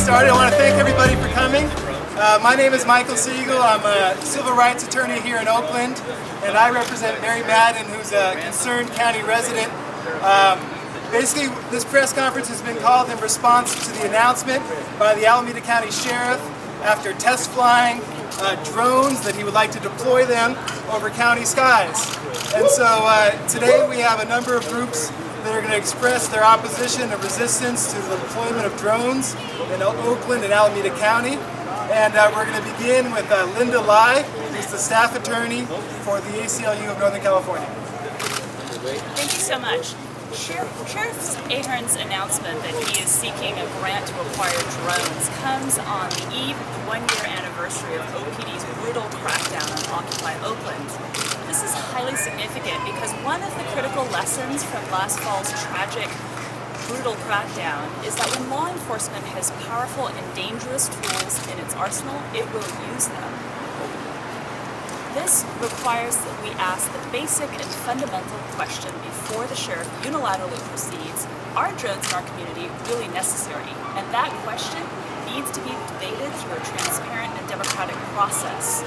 started, I want to thank everybody for coming. My name is Michael Siegel. I'm a civil rights attorney here in Oakland, and I represent Mary Madden, who's a concerned county resident. Basically, this press conference has been called in response to the announcement by the Alameda County Sheriff after test flying drones that he would like to deploy them over county skies. And so today we have a number of groups that are going to express their opposition and resistance to the deployment of drones in Oakland and Alameda County. And we're going to begin with Linda Lai, who's the staff attorney for the ACLU of Northern California. Thank you so much. Sheriff Ahern's announcement that he is seeking a grant to acquire drones comes on the eve of the one-year anniversary of OPD's brutal crackdown on Occupy Oakland. This is highly significant because one of the critical lessons from last fall's tragic, brutal crackdown is that when law enforcement has powerful and dangerous tools in its arsenal, it will use them. This requires that we ask the basic and fundamental question before the sheriff unilaterally proceeds: are drones in our community really necessary? And that question needs to be debated through a transparent and democratic process.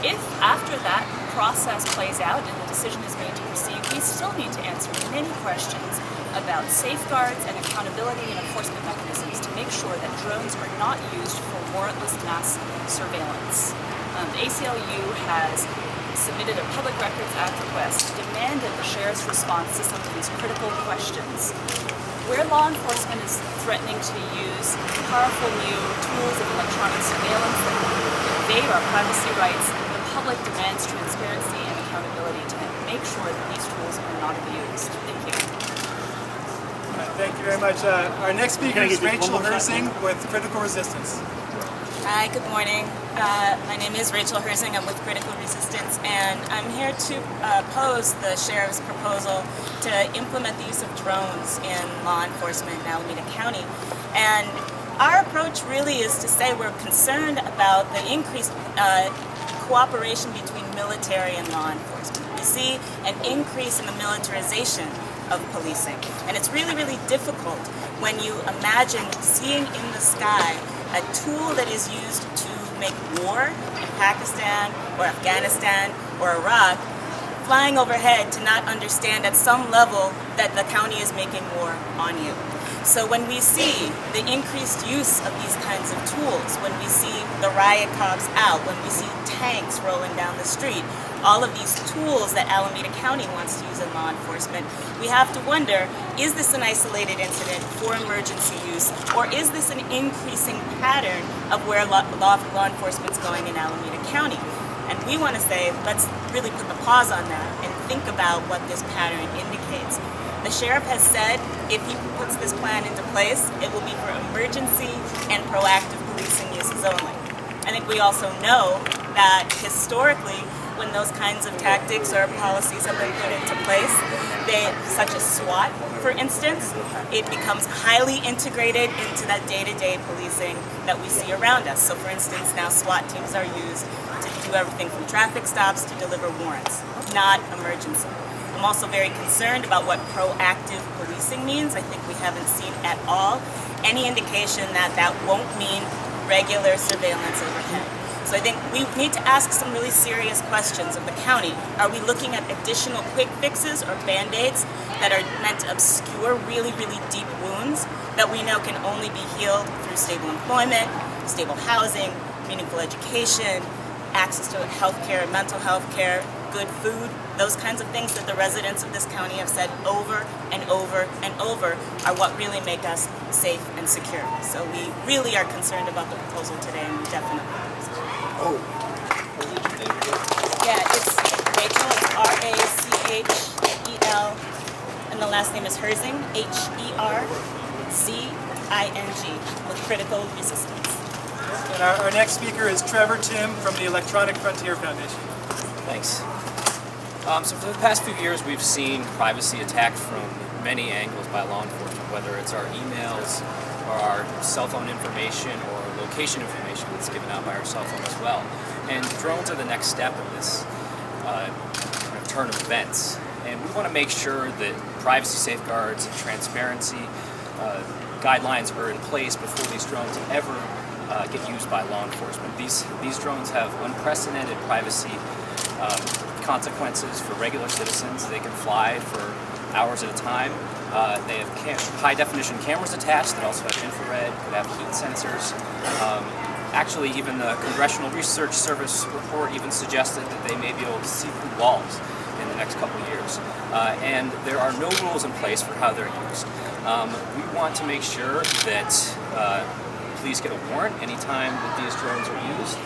If after that process plays out and the decision is made to proceed, we still need to answer many questions about safeguards and accountability and enforcement mechanisms to make sure that drones are not used for warrantless mass surveillance. The ACLU has submitted a Public Records Act request to demand that the sheriff's response to some of these critical questions. Where law enforcement is threatening to use powerful new tools of electronic surveillance that invade our privacy rights, the public demands transparency and accountability to make sure that these tools are not abused. Thank you. Thank you very much. Our next speaker is Rachel Herzing with Critical Resistance. Hi, good morning. My name is Rachel Herzing. I'm with Critical Resistance, and I'm here to oppose the sheriff's proposal to implement the use of drones in law enforcement in Alameda County. And our approach really is to say we're concerned about the increased cooperation between military and law enforcement. We see an increase in the militarization of policing, and it's really, really difficult when you imagine seeing in the sky a tool that is used to make war in Pakistan or Afghanistan or Iraq flying overhead to not understand at some level that the county is making war on you. So when we see the increased use of these kinds of tools, when we see the riot cops out, when we see tanks rolling down the street, all of these tools that Alameda County wants to use in law enforcement, we have to wonder, is this an isolated incident for emergency use, or is this an increasing pattern of where law enforcement's going in Alameda County? And we want to say, let's really put the pause on that and think about what this pattern indicates. The sheriff has said if he puts this plan into place, it will be for emergency and proactive policing uses only. I think we also know that historically, when those kinds of tactics or policies have been put into place, such as SWAT, for instance, it becomes highly integrated into that day-to-day policing that we see around us. So for instance, now SWAT teams are used to do everything from traffic stops to deliver warrants, not emergency. I'm also very concerned about what proactive policing means. I think we haven't seen at all any indication that that won't mean regular surveillance overhead. So I think we need to ask some really serious questions of the county. Are we looking at additional quick fixes or band-aids that are meant to obscure really, really deep wounds that we know can only be healed through stable employment, stable housing, meaningful education, access to health care, mental health care, good food, those kinds of things that the residents of this county have said over and over and over are what really make us safe and secure. So we really are concerned about the proposal today, and we definitely Yeah, it's Rachel, it's R-A-C-H-E-L, and the last name is Herzing, H-E-R-Z-I-N-G, with Critical Resistance. And our next speaker is Trevor Tim from the Electronic Frontier Foundation. Thanks. So for the past few years, we've seen privacy attacked from many angles by law enforcement, whether it's our emails or our cell phone information or location information that's given out by our cell phone as well. And drones are the next step in this kind of turn of events. And we want to make sure that privacy safeguards and transparency guidelines are in place before these drones ever get used by law enforcement. These drones have unprecedented privacy consequences for regular citizens. They can fly for hours at a time. They have high-definition cameras attached that also have infrared, could have heat sensors. Actually, even the Congressional Research Service report even suggested that they may be able to see through walls in the next couple of years. And there are no rules in place for how they're used. We want to make sure that police get a warrant anytime that these drones are used,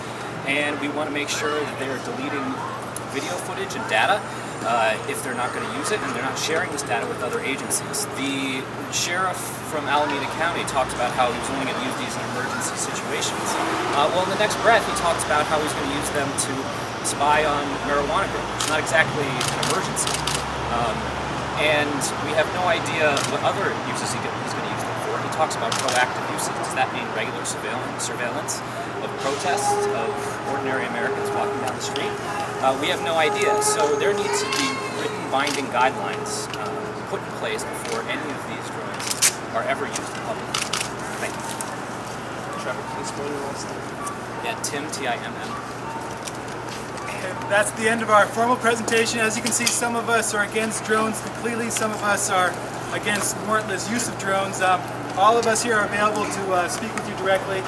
and we want to make sure that they're deleting video footage and data if they're not going to use it, and they're not sharing this data with other agencies. The sheriff from Alameda County talked about how he was only going to use these in emergency situations. Well, in the next breath, he talks about how he's going to use them to spy on marijuana growers, which is not exactly an emergency. And we have no idea what other uses he's going to use them for. He talks about proactive uses. Does that mean regular surveillance of protests, of ordinary Americans walking down the street? We have no idea. So there needs to be written binding guidelines put in place before any of these drones are ever used in public. Thank you. Trevor, can you spell your last name? Yeah, Tim, T-I-M-M. And that's the end of our formal presentation. As you can see, some of us are against drones completely. Some of us are against warrantless use of drones. All of us here are available to speak with you directly.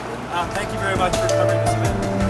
Thank you very much for covering this event.